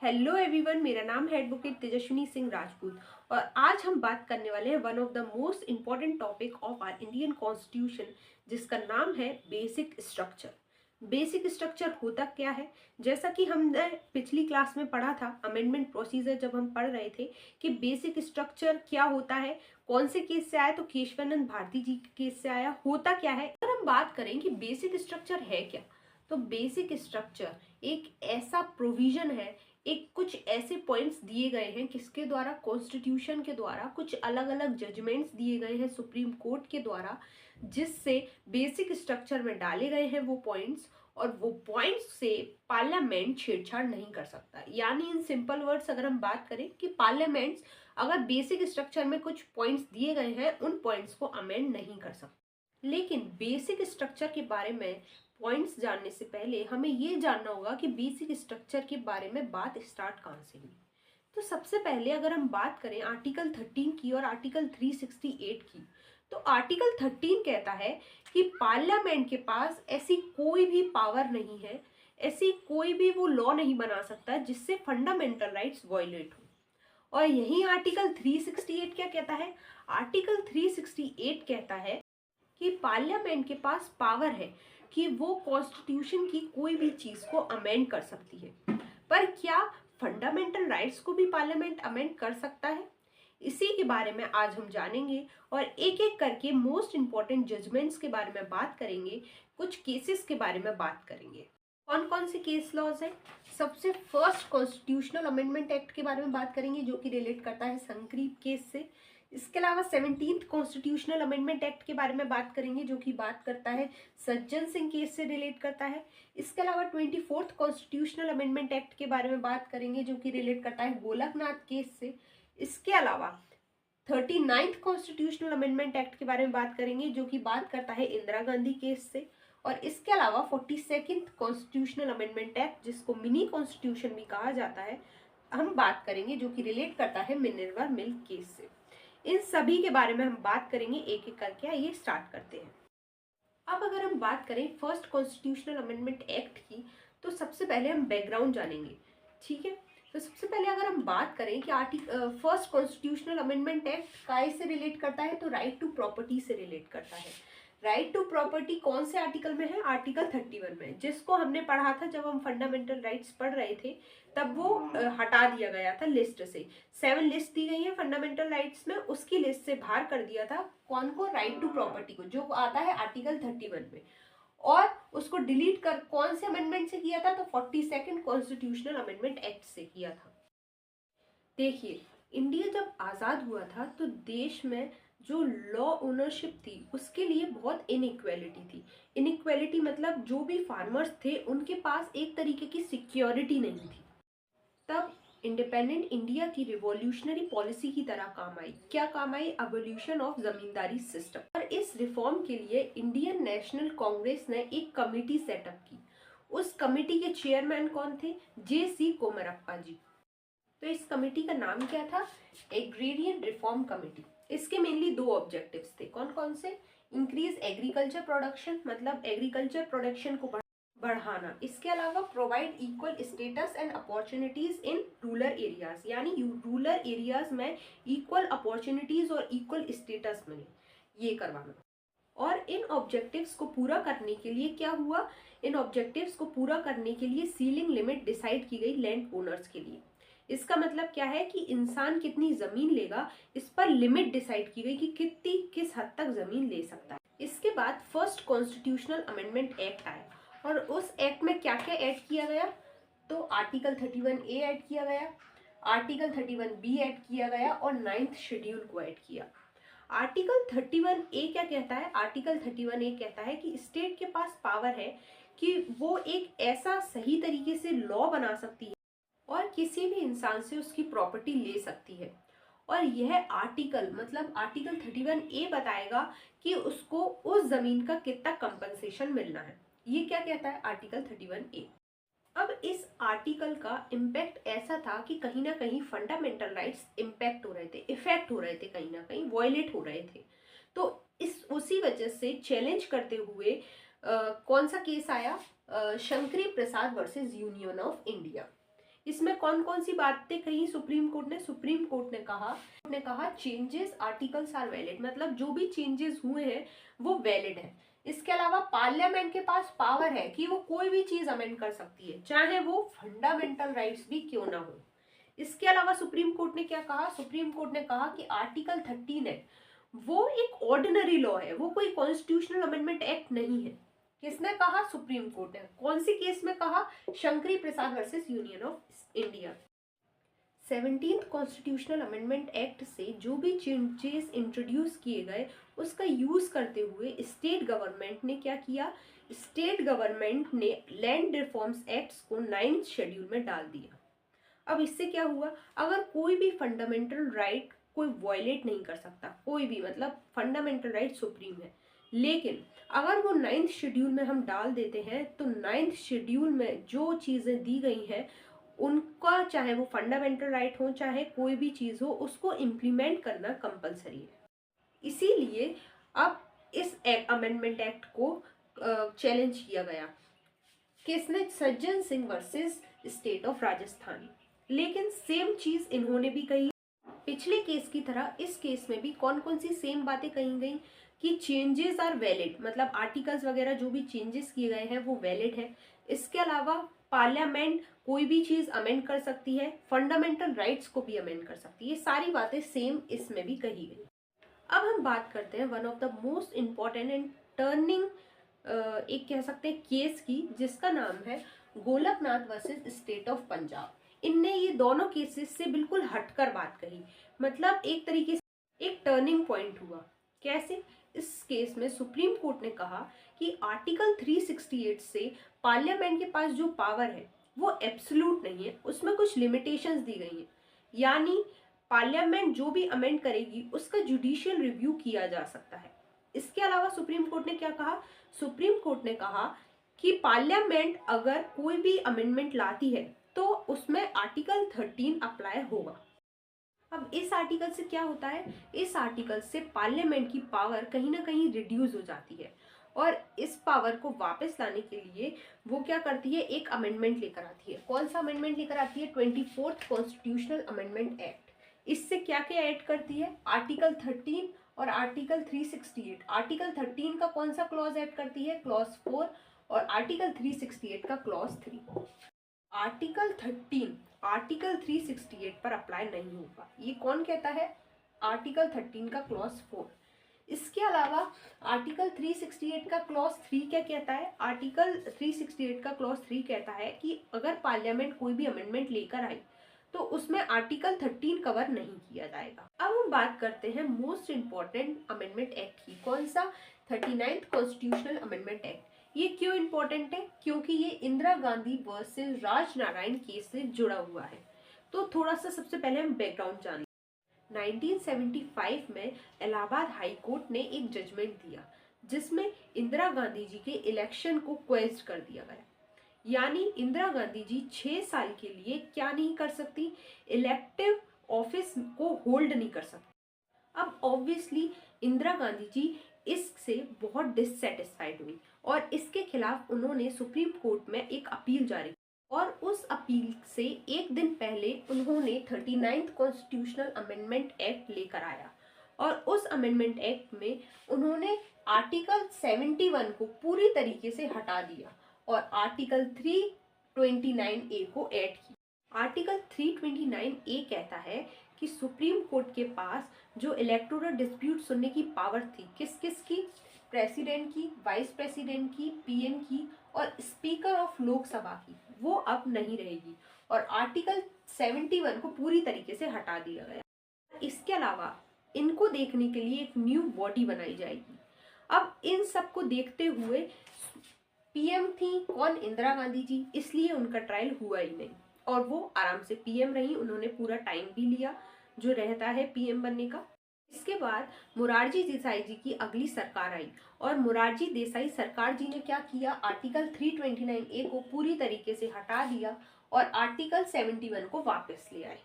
Hello everyone, मेरा नाम है एडवोकेट तेजस्विनी सिंह राजपूत और आज हम बात करने वाले हैं one of the most important topic of our Indian constitution, जिसका नाम है बेसिक स्ट्रक्चर। बेसिक स्ट्रक्चर होता क्या है? जैसा कि हमने पिछली क्लास में पढ़ा था, अमेंडमेंट प्रोसीजर जब हम पढ़ रहे थे कि बेसिक स्ट्रक्चर क्या होता है, कौन से केस से आया, तो केशवानंद भारती जी के केस से आया। होता क्या है, अगर हम बात करें कि बेसिक स्ट्रक्चर है क्या, तो बेसिक स्ट्रक्चर एक ऐसा प्रोविजन है, एक कुछ ऐसे पॉइंट्स दिए गए हैं किसके द्वारा, कॉन्स्टिट्यूशन के द्वारा, कुछ अलग अलग जजमेंट्स दिए गए हैं सुप्रीम कोर्ट के द्वारा, जिससे बेसिक स्ट्रक्चर में डाले गए हैं वो पॉइंट्स, और वो पॉइंट्स से पार्लियामेंट छेड़छाड़ नहीं कर सकता। यानी इन सिंपल वर्ड्स अगर हम बात करें कि पार्लियामेंट्स अगर बेसिक स्ट्रक्चर में कुछ पॉइंट्स दिए गए हैं, उन पॉइंट्स को अमेंड नहीं कर सकता। लेकिन बेसिक स्ट्रक्चर के बारे में पॉइंट्स जानने से पहले हमें ये जानना होगा कि बेसिक स्ट्रक्चर के बारे में बात स्टार्ट कहाँ से हुई। तो सबसे पहले अगर हम बात करें आर्टिकल 13 की और आर्टिकल 368 की, तो आर्टिकल 13 कहता है कि पार्लियामेंट के पास ऐसी कोई भी पावर नहीं है, ऐसी कोई भी वो लॉ नहीं बना सकता जिससे फंडामेंटल राइट्स वायलेट हो। और यही आर्टिकल 368 क्या कहता है? आर्टिकल 368 कहता है कि पार्लियामेंट के पास पावर है कि वो कॉन्स्टिट्यूशन की कोई भी चीज को अमेंड कर सकती है। पर क्या फंडामेंटल राइट्स को भी पार्लियामेंट अमेंड कर सकता है? इसी के बारे में आज हम जानेंगे और एक एक करके मोस्ट इंपॉर्टेंट जजमेंट्स के बारे में बात करेंगे, कुछ केसेस के बारे में बात करेंगे। कौन कौन से केस लॉज है? सबसे फर्स्ट कॉन्स्टिट्यूशनल अमेंडमेंट एक्ट के बारे में बात करेंगे, जो कि रिलेट करता है संक्रीप केस से। इसके अलावा 17th कॉन्स्टिट्यूशनल अमेंडमेंट एक्ट के बारे में बात करेंगे, जो कि बात करता है सज्जन सिंह केस से रिलेट करता है। इसके अलावा 24th कॉन्स्टिट्यूशनल अमेंडमेंट एक्ट के बारे में बात करेंगे, जो कि रिलेट करता है गोलकनाथ केस से। इसके अलावा 39th कॉन्स्टिट्यूशनल अमेंडमेंट एक्ट के बारे में बात करेंगे, जो कि बात करता है इंदिरा गांधी केस से। और इसके अलावा 42nd कॉन्स्टिट्यूशनल अमेंडमेंट एक्ट, जिसको मिनी कॉन्स्टिट्यूशन भी कहा जाता है, हम बात करेंगे, जो कि रिलेट करता है मिनर्वा मिल्क केस से। इन सभी के बारे में हम बात करेंगे एक एक करके। आइए स्टार्ट करते हैं। अब अगर हम बात करें फर्स्ट कॉन्स्टिट्यूशनल अमेंडमेंट एक्ट की, तो सबसे पहले हम बैकग्राउंड जानेंगे, ठीक है। तो सबसे पहले अगर हम बात करें कि फर्स्ट कॉन्स्टिट्यूशनल अमेंडमेंट एक्ट काय से रिलेट करता है, तो राइट टू प्रॉपर्टी से रिलेट करता है। राइट टू प्रॉपर्टी कौन से आर्टिकल में है? आर्टिकल 31 में, जिसको हमने पढ़ा था जब हम फंडामेंटल राइट्स पढ़ रहे थे, तब वो हटा दिया गया था लिस्ट से। 7 लिस्ट दी गई है फंडामेंटल राइट्स में, उसकी लिस्ट से बाहर कर दिया था कौन को? राइट टू प्रॉपर्टी को, जो आता है आर्टिकल 31 में। और उसको डिलीट कर कौन से अमेंडमेंट से किया था? तो 42nd कॉन्स्टिट्यूशनल अमेंडमेंट एक्ट से किया था। देखिए, इंडिया जब आज़ाद हुआ था तो देश में जो लॉ ओनरशिप थी उसके लिए बहुत इनइक्वेलिटी थी। इनइक्वेलिटी मतलब जो भी फार्मर्स थे उनके पास एक तरीके की सिक्योरिटी नहीं थी। तब इंडिपेंडेंट इंडिया की रिवॉल्यूशनरी पॉलिसी की तरह काम आई। क्या काम आई? Evolution of zamindari system. और इस रिफॉर्म के लिए इंडियन नेशनल कांग्रेस ने एक कमेटी सेटअप की। उस कमेटी के चेयरमैन कौन थे? J.C. कोमरप्पा जी। तो इस कमेटी का नाम क्या था? Agrarian reform committee. इसके मेनली 2 ऑब्जेक्टिव्स थे। कौन कौन से? इंक्रीज एग्रीकल्चर प्रोडक्शन, मतलब एग्रीकल्चर प्रोडक्शन को बढ़ाना। इसके अलावा provide equal status and opportunities in rural areas, यानी रूरल एरियाज में इक्वल अपॉर्चुनिटीज और इक्वल स्टेटस मिले, ये करवाना। और इन ऑब्जेक्टिव्स को पूरा करने के लिए क्या हुआ? इन ऑब्जेक्टिव्स को पूरा करने के लिए सीलिंग लिमिट डिसाइड की गई लैंड ओनर्स के लिए। इसका मतलब क्या है कि इंसान कितनी जमीन लेगा, इस पर लिमिट डिसाइड की गई कि कितनी किस हद तक जमीन ले सकता है। इसके बाद फर्स्ट कॉन्स्टिट्यूशनल अमेंडमेंट एक्ट आया और उस एक्ट में क्या क्या ऐड किया गया? तो आर्टिकल 31A ऐड किया गया, आर्टिकल 31B ऐड किया गया और 9th शेड्यूल को ऐड किया। आर्टिकल 31A क्या कहता है? आर्टिकल 31A कहता है कि स्टेट के पास पावर है कि वो एक ऐसा सही तरीके से लॉ बना सकती है और किसी भी इंसान से उसकी प्रॉपर्टी ले सकती है। और यह आर्टिकल मतलब आर्टिकल 31A बताएगा कि उसको उस जमीन का कितना कंपनसेशन मिलना है। ये क्या कहता है? Article 31A। अब इस आर्टिकल का इम्पैक्ट ऐसा था कि कहीं ना कहीं फंडामेंटल राइट्स इम्पैक्ट हो रहे थे, इफेक्ट हो रहे थे, कहीं ना कहीं वॉयलेट हो रहे थे। तो इस उसी वजह से चैलेंज करते हुए कौन सा केस आया? Shankari Prasad versus union of India. इसमें कौन कौन सी बातें कही सुप्रीम कोर्ट ने? सुप्रीम कोर्ट ने कहा चेंजेस आर्टिकल्स आर वैलिड, मतलब जो भी चेंजेस हुए हैं वो वैलिड है। इसके अलावा पार्लियामेंट के पास पावर है कि वो कोई भी चीज अमेंड कर सकती है, चाहे वो फंडामेंटल राइट्स भी क्यों ना हो। इसके अलावा सुप्रीम कोर्ट ने क्या कहा? सुप्रीम कोर्ट ने कहा कि आर्टिकल 13 है वो एक ऑर्डिनरी लॉ है, वो कोई कॉन्स्टिट्यूशनल अमेंडमेंट एक्ट नहीं है। किसने कहा? सुप्रीम कोर्ट ने। कौन सी केस में कहा? Shankari Prasad versus union of India. 17th constitutional amendment act से जो भी चेंजेस इंट्रोड्यूस किए गए उसका यूज करते हुए स्टेट गवर्नमेंट ने क्या किया? स्टेट गवर्नमेंट ने लैंड रिफॉर्म्स एक्ट्स को 9th शेड्यूल में डाल दिया। अब इससे क्या हुआ? अगर कोई भी फंडामेंटल राइट कोई वायलेट नहीं कर सकता, कोई भी, मतलब फंडामेंटल राइट सुप्रीम है, लेकिन अगर वो 9th शेड्यूल में हम डाल देते हैं तो 9th शेड्यूल में जो चीजें दी गई हैं उनका, चाहे वो फंडामेंटल राइट हो चाहे कोई भी चीज हो, उसको इम्प्लीमेंट करना कंपलसरी है। इसीलिए अब इस अमेंडमेंट एक्ट को चैलेंज किया गया। किसने? Sajjan Singh versus state of Rajasthan. लेकिन सेम चीज इन्होंने भी कही। पिछले केस की तरह इस केस में भी कौन कौन सी सेम बातें कही गई कि चेंजेस आर वैलिड, मतलब आर्टिकल्स वगैरह जो भी चेंजेस किए गए हैं वो वैलिड है। इसके अलावा पार्लियामेंट कोई भी चीज अमेंड कर सकती है, फंडामेंटल राइट्स को भी अमेंड कर सकती है। ये सारी बातें सेम इसमें भी कही गई। अब हम बात करते हैं one of the most important and turning एक कह सकते हैं केस की, जिसका नाम है Golaknath versus state of Punjab. इनने ये दोनों केसेस से बिल्कुल हटकर बात कही, मतलब एक तरीके से एक टर्निंग पॉइंट हुआ। कैसे? इस केस में सुप्रीम कोर्ट ने कहा कि आर्टिकल 368 से पार्लियामेंट के पास जो पावर है वो एब्सोल्यूट नहीं है, उसमें कुछ लिमिटेशंस दी गई हैं। यानी पार्लियामेंट जो भी अमेंड करेगी उसका जुडिशियल रिव्यू किया जा सकता है। इसके अलावा सुप्रीम कोर्ट ने क्या कहा? सुप्रीम कोर्ट ने कहा कि पार्लियामेंट अगर कोई भी अमेंडमेंट लाती है तो उसमें आर्टिकल 13 अप्लाई होगा। अब इस आर्टिकल से क्या होता है? इस आर्टिकल से पार्लियामेंट की पावर कहीं ना कहीं रिड्यूस हो जाती है और इस पावर को वापस लाने के लिए वो क्या करती है? एक अमेंडमेंट लेकर आती है। कौन सा अमेंडमेंट लेकर आती है? 24th constitutional amendment act. इससे क्या क्या ऐड करती है? आर्टिकल 13 और आर्टिकल 368। आर्टिकल 13 का कौन सा क्लॉज ऐड करती है? क्लॉज 4। और आर्टिकल 368 का क्लॉज 3। आर्टिकल 13 आर्टिकल 368 पर अप्लाई नहीं होगा, ये कौन कहता है? आर्टिकल 13 का क्लॉज 4। इसके अलावा आर्टिकल 368 का क्लॉज 3 क्या कहता है? आर्टिकल 368 का क्लॉज 3 कहता है कि अगर पार्लियामेंट कोई भी अमेंडमेंट लेकर आई तो उसमें आर्टिकल 13 कवर नहीं किया जाएगा। अब हम बात करते हैं मोस्ट इंपॉर्टेंट अमेंडमेंट एक्ट की। कौन सा? 39th constitutional amendment act. ये क्यों इंपॉर्टेंट है? क्योंकि ये इंदिरा गांधी वर्सेस राजनारायण केस से जुड़ा हुआ है। तो थोड़ा सा सबसे पहले हम बैकग्राउंड जान लें। 1975 में इलाहाबाद हाई कोर्ट ने एक जजमेंट दिया जिसमें इंदिरा गांधी जी के इलेक्शन को क्वेश्चन कर दिया गया। यानी इंदिरा गांधी जी 6 साल के लिए क्या नहीं कर सकती? इलेक्टिव ऑफिस को होल्ड नहीं कर सकती। अब ऑब्वियसली इंदिरा गांधी जी इससे बहुत डिससेटिस्फाइड हुई और इसके खिलाफ उन्होंने सुप्रीम कोर्ट में एक अपील जारी की और उस अपील से एक दिन पहले उन्होंने 39th कॉन्स्टिट्यूशनल अमेंडमेंट एक्ट लेकर आया और उस अमेंडमेंट एक्ट में उन्होंने आर्टिकल 71 को पूरी तरीके से हटा दिया और आर्टिकल 329A को ऐड किया। आर्टिकल 329A कहता है कि सुप्रीम कोर्ट के पास जो इलेक्टोरल डिस्प्यूट सुनने की पावर थी, किस किस की? प्रेसिडेंट की, वाइस प्रेसिडेंट की, पीएम की और स्पीकर ऑफ लोकसभा की, वो अब नहीं रहेगी और आर्टिकल 71 को पूरी तरीके से हटा दिया गया। इसके अलावा इनको देखने के लिए एक न्यू बॉडी बनाई जाएगी। अब इन सब को देखते हुए पीएम थी कौन? इंदिरा गांधी जी, इसलिए उनका ट्रायल हुआ ही नहीं और वो आराम से पीएम रही। उन्होंने पूरा टाइम भी लिया जो रहता है पीएम बनने का। इसके बाद मोरारजी देसाई जी की अगली सरकार आई और मोरारजी देसाई सरकार जी ने क्या किया? आर्टिकल 329A को पूरी तरीके से हटा दिया और आर्टिकल 71 को वापस ले आए।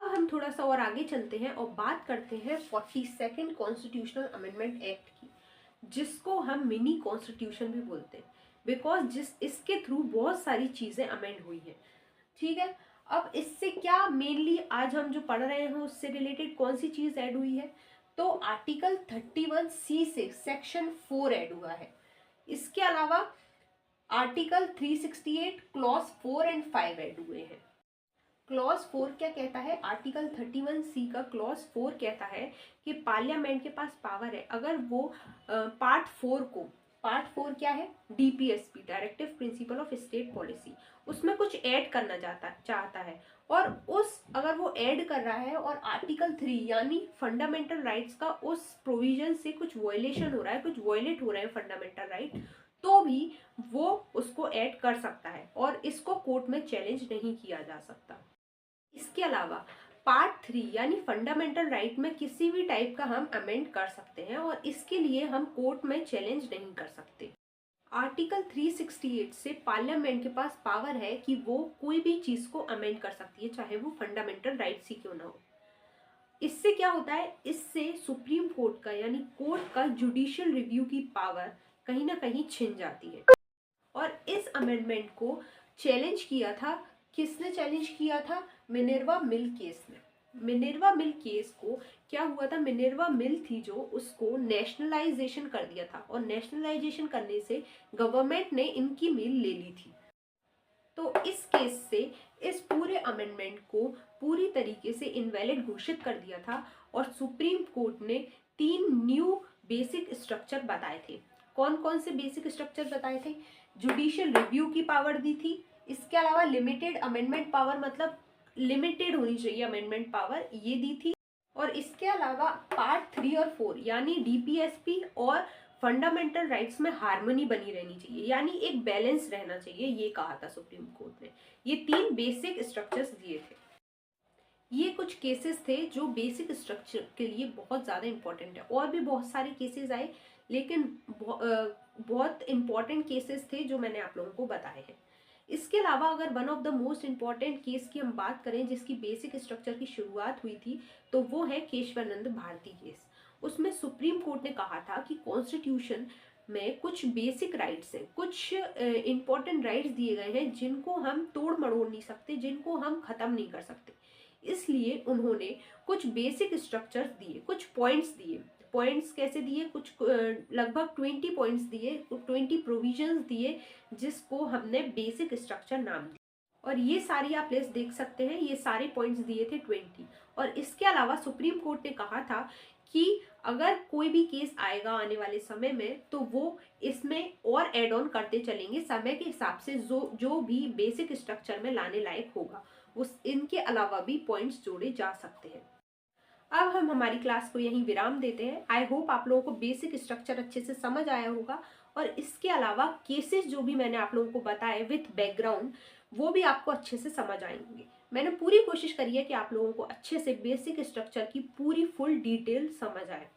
अब हम थोड़ा सा और आगे चलते हैं और बात करते हैं 42nd कॉन्स्टिट्यूशनल अमेंडमेंट एक्ट की, जिसको हम मिनी कॉन्स्टिट्यूशन भी बोलते हैं बिकॉज इसके थ्रू बहुत सारी चीजें अमेंड हुई हैं। ठीक है। अब इससे क्या मेनली आज हम जो पढ़ रहे हैं उससे रिलेटेड कौन सी चीज ऐड हुई है, तो आर्टिकल 31C6 सेक्शन 4 ऐड हुआ है। इसके अलावा आर्टिकल 368 क्लॉज 4 एंड 5 ऐड हुए हैं। क्लॉज 4 क्या कहता है, आर्टिकल 31C का क्लॉज 4 कहता है कि पार्लियामेंट के पास पावर है, अगर वो पार्ट 4 को, पार्ट 4 क्या है, DPSP directive principle of state policy, उसमें कुछ ऐड करना चाहता है और उस अगर वो ऐड कर रहा है और आर्टिकल 3 यानी फंडामेंटल राइट्स का उस प्रोविजन से कुछ वायलेशन हो रहा है, कुछ वायलेट हो रहे हैं फंडामेंटल राइट, तो भी वो उसको ऐड कर सकता है और इसको कोर्ट में चैलेंज नहीं किया जा सकता। इसके अलावा पार्ट 3 यानी फंडामेंटल राइट में किसी भी टाइप का हम अमेंड कर सकते हैं और इसके लिए हम कोर्ट में चैलेंज नहीं कर सकते। आर्टिकल 368 से पार्लियामेंट के पास पावर है कि वो कोई भी चीज को अमेंड कर सकती है, चाहे वो फंडामेंटल राइट्स ही क्यों ना हो। इससे क्या होता है, इससे सुप्रीम कोर्ट का यानी कोर्ट का जुडिशियल रिव्यू की पावर कहीं ना कहीं छिन जाती है। और इस अमेंडमेंट को चैलेंज किया था, किसने चैलेंज किया था, मिनर्वा मिल केस में। मिनर्वा मिल केस को क्या हुआ था, मिनर्वा मिल थी जो, उसको नेशनलाइजेशन कर दिया था और नेशनलाइजेशन करने से गवर्नमेंट ने इनकी मिल ले ली थी। तो इस केस से इस पूरे अमेंडमेंट को पूरी तरीके से इनवैलिड घोषित कर दिया था और सुप्रीम कोर्ट ने 3 न्यू बेसिक स्ट्रक्चर बताए थे। कौन कौन से बेसिक स्ट्रक्चर बताए थे, जुडिशियल रिव्यू की पावर दी थी, इसके अलावा लिमिटेड अमेंडमेंट पावर, मतलब लिमिटेड होनी चाहिए अमेंडमेंट पावर, ये दी थी, और इसके अलावा पार्ट 3 और 4 यानी डीपीएसपी और फंडामेंटल राइट्स में हार्मनी बनी रहनी चाहिए, यानी एक बैलेंस रहना चाहिए, ये कहा था सुप्रीम कोर्ट ने। ये 3 बेसिक स्ट्रक्चर्स दिए थे। ये कुछ केसेस थे जो बेसिक स्ट्रक्चर के लिए बहुत ज़्यादा इंपॉर्टेंट है, और भी बहुत सारे केसेस आए, लेकिन बहुत इंपॉर्टेंट केसेस थे जो मैंने आप लोगों को बताए हैं। इसके अलावा अगर one of the most important case की हम बात करें जिसकी बेसिक स्ट्रक्चर की शुरुआत हुई थी, तो वो है केशवानंद भारती केस। उसमें सुप्रीम कोर्ट ने कहा था कि कॉन्स्टिट्यूशन में कुछ बेसिक राइट्स हैं, कुछ इंपॉर्टेंट राइट्स दिए गए हैं जिनको हम तोड़ मरोड़ नहीं सकते, जिनको हम खत्म नहीं कर सकते। इसलिए उन्होंने कुछ बेसिक स्ट्रक्चर्स दिए, कुछ पॉइंट्स दिए। पॉइंट्स कैसे दिए, कुछ लगभग 20 पॉइंट्स दिए, 20 प्रोविजंस दिए, जिसको हमने बेसिक स्ट्रक्चर नाम दिया। और ये सारी आप लिस्ट देख सकते हैं, ये सारे पॉइंट्स दिए थे 20। और इसके अलावा सुप्रीम कोर्ट ने कहा था कि अगर कोई भी केस आएगा आने वाले समय में, तो वो इसमें और एड ऑन करते चलेंगे समय के हिसाब से, जो भी बेसिक स्ट्रक्चर में लाने लायक होगा उस इनके अलावा भी पॉइंट्स जोड़े जा सकते हैं। अब हम हमारी क्लास को यहीं विराम देते हैं। आई होप आप लोगों को बेसिक स्ट्रक्चर अच्छे से समझ आया होगा, और इसके अलावा केसेस जो भी मैंने आप लोगों को बताए विथ बैकग्राउंड, वो भी आपको अच्छे से समझ आएंगे। मैंने पूरी कोशिश करी है कि आप लोगों को अच्छे से बेसिक स्ट्रक्चर की पूरी फुल डिटेल समझ आए।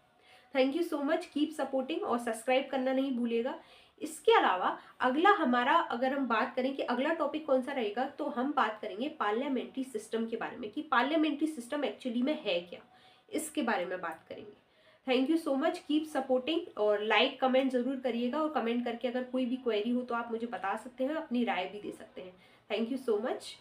Thank you so much, keep supporting, और सब्सक्राइब करना नहीं भूलिएगा। इसके अलावा अगला हमारा, अगर हम बात करें कि अगला टॉपिक कौन सा रहेगा, तो हम बात करेंगे पार्लियामेंट्री सिस्टम के बारे में, कि पार्लियामेंट्री सिस्टम एक्चुअली में है क्या, इसके बारे में बात करेंगे। Thank you so much, keep supporting, और लाइक कमेंट जरूर करिएगा, और कमेंट करके अगर कोई भी क्वेरी हो तो आप मुझे बता सकते हैं, अपनी राय भी दे सकते हैं। Thank you so much.